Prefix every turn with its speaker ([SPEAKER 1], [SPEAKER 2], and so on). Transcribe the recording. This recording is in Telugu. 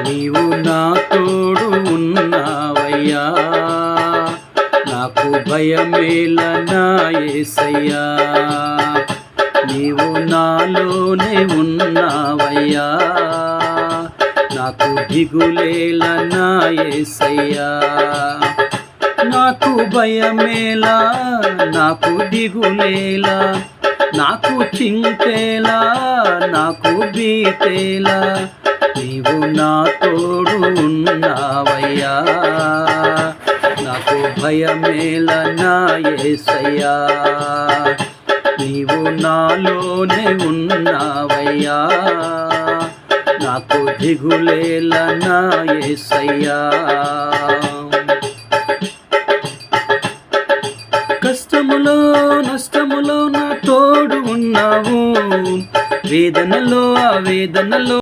[SPEAKER 1] నీవు నా తోడు ఉన్నావయ్యా, నాకు భయమేల నా యేసయ్యా. నీవు నాలోనే ఉన్నావయ్యా, నాకు దిగులేల నా యేసయ్యా. నాకు భయమేలా, నాకు దిగులేలా, నాకు చింతేలా, నాకు బీతేలా, నీవు నా తోడు ఉన్నావయ్యా, నాకు భయమేలా నా యేసయ్యా. నీవు నాలోనే ఉన్నావయ్యా, నాకు దిగులేలా నా యేసయ్యా. కష్టములో నష్టములో నా తోడు ఉన్నావు, వేదనలో ఆ వేదనలో